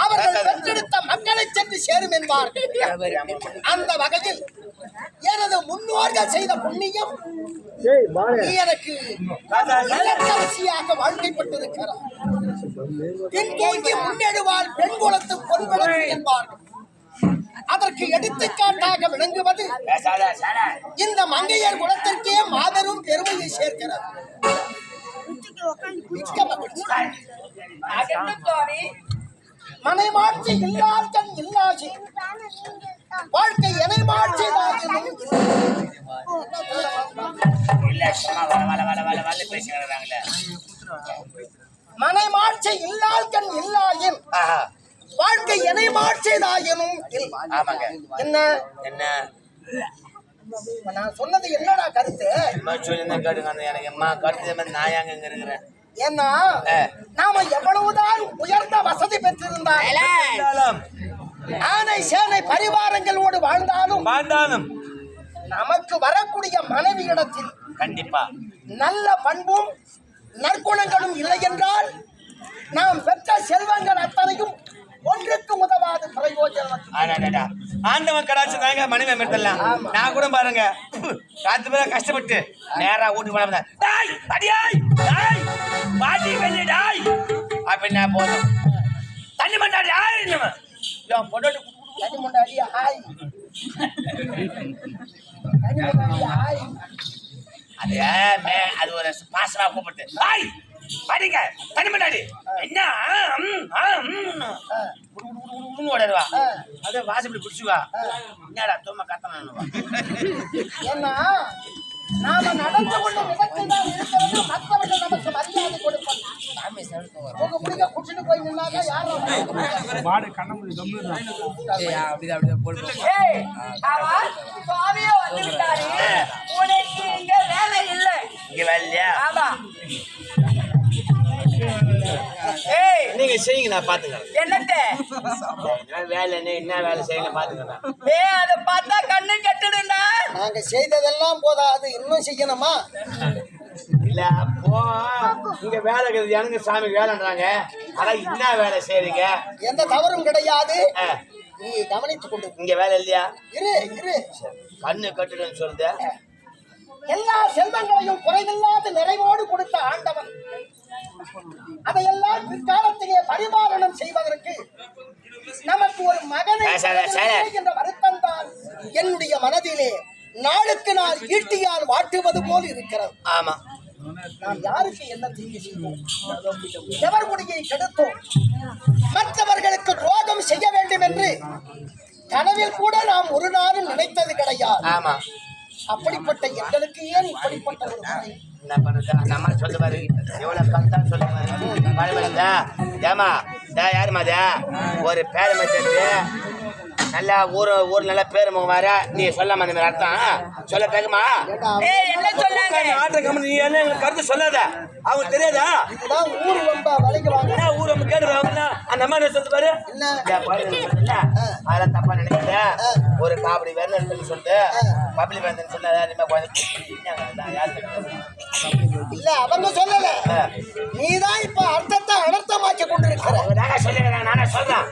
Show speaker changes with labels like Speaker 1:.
Speaker 1: அவர்கள் பெற்றெடுத்த மக்களை சென்று சேரும் என்பார்கள். அந்த வகையில் எனது முன்னோர்கள் செய்த புண்ணியம் எனக்கு இலக்கரசியாக வாழ்க்கைப்பட்டிருக்கிறார். பின் தூங்கி முன்னெடுவால் பெண் குலத்து பொன்விளக்கு என்பார்கள். அதற்கு எடுத்துக்காட்டாக விளங்குவது இந்த மங்கையர் குலத்திற்கே மாபெரும் பெருமையை சேர்க்கிறது. மனை மாட்சி இல்லாதன் இல்லாசி வாழ்க்கை எனை மாட்சிதாகினும் மனை மாட்சி இல்லாதன் இல்லாயின் வாழ்க்கை எனை மாட்சிதாயினும் என்ன என்ன நான் சொன்னது என்னடா கருத்து? ஏன்னா நாம எவ்வளவுதான் உயர்ந்த வசதி பெற்றிருந்தாலும் ஆனை சேனை பரிவாரங்களோடு வாழ்ந்தாலும் நமக்கு வரக்கூடிய மனைவி இடத்தில்
Speaker 2: கண்டிப்பா நல்ல
Speaker 1: பண்பும் நற்குணங்களும் இல்லை என்றால் நாம் பெற்ற செல்வங்கள் அத்தனையும் ஒன்றுக்கு உதவாது பிரயோஜனம்.
Speaker 2: ஆண்டவன் கடாச்சு தாங்க மனைவி மெட்டலாம். நான் கூட பாருங்க காத்து பேர கஷ்டப்பட்டு நேரா வீட்டுக்கு போன அப்படின்னா போதும் தண்ணி மண்டாடி பொண்டாட்டி
Speaker 1: தண்ணி மண்டாடி ஹாய்
Speaker 2: அது ஒரு பாசமா கூப்பிட்டு ஹாய் படிங்க தண்ணி மண்டாடி என்ன ஓடுவா அதே வாசப்படி குடிச்சுவா என்னடா தூம கத்தனா.
Speaker 1: ஏன்னா நாம நடந்து கொண்ட விதத்தில் தான் இருக்கிறது. மற்றவர்கள் நமக்கு மரியாதை கொடுப்பாங்க. உங்க முடிக்க குடிச்சுட்டு போய் நின்னாங்க யாரும்
Speaker 3: மாடு கண்ணமுடி அப்படிதான் போட்டு
Speaker 4: இங்க வேலை இல்லை.
Speaker 2: இங்க வேலையா?
Speaker 4: ஆமா.
Speaker 2: நீங்க செய்யுங்க நான் பாத்துக்கிறேன்.
Speaker 4: என்னத்த
Speaker 2: வேலை என்ன வேலை செய்யுங்க பாத்துக்கிறேன்.
Speaker 4: அதை பார்த்தா கண்ணு கட்டுதுண்டா.
Speaker 1: நாங்க செய்ததெல்லாம் போதாது இன்னும் செய்யணுமா?
Speaker 2: இல்ல அப்போ இங்க வேலை எனக்கு சாமி வேலைன்றாங்க. ஆனா என்ன வேலை செய்றீங்க?
Speaker 1: எந்த தவறும் கிடையாது. நீ கவனித்துக் கொண்டு
Speaker 2: இங்க வேலை இல்லையா?
Speaker 1: இரு
Speaker 2: கண்ணு கட்டுன்னு சொல்லுது.
Speaker 1: எல்லா செல்வங்களையும் குறைவில்லாத நிறைவோடு கொடுத்த ஆண்டவன் அதையெல்லாம் பிற்காலத்திலே பரிபாலனம் செய்வதற்கு நமக்கு ஒரு மகனை என்ற வருத்தம் தான் என்னுடைய மனதிலே நாளுக்கு நாள் ஈட்டியால் வாட்டுவது போல் இருக்கிறது.
Speaker 2: ஆமா,
Speaker 1: நாம் யாருக்கு என்ன தீங்கு செய்வோம்? எவர் குடியை கெடுத்தோம்? மற்றவர்களுக்கு துரோகம் செய்ய வேண்டும் என்று கனவில் கூட நாம் ஒரு நாளும் நினைத்தது கிடையாது.
Speaker 2: ஆமா,
Speaker 1: அப்படிப்பட்ட எங்களுக்கு ஏன் இப்படிப்பட்ட ஒரு முறை?
Speaker 2: என்ன பண்ணுறா நம்ம சொல்லுவாரு எவ்வளவு கரெக்டா சொல்லுவாரு. ஏமா யாருமாதா ஒரு பேரை மத்திட்டு நல்லா ஊர் நல்ல பேரு வர நீ சொல்லாம அந்த மாதிரி அர்த்தம் சொல்ல தகுமா?
Speaker 4: என்ன சொன்னாங்க?
Speaker 2: நீ என்ன எங்களுக்கு கருத்து சொல்லாத. அவங்க தெரியாதா
Speaker 1: ஊர் ரொம்ப வளைக்குவாங்க.
Speaker 2: ஊர் ரொம்ப கேட்டுருவாங்கன்னா அந்த அம்மா என்ன சொல்லிட்டு பாரு. அதெல்லாம் தப்பா நினைக்கிறத ஒரு காப்படி வேணும்னு சொல்லிட்டு பப்ளிக் வேணும்னு சொன்னா
Speaker 1: இல்ல அவங்க சொல்லல. நீதான் இப்ப அர்த்தத்தை அனர்த்தமாக்கி கொண்டிருக்கிற.
Speaker 2: சொல்லுங்க நானே சொல்றேன்.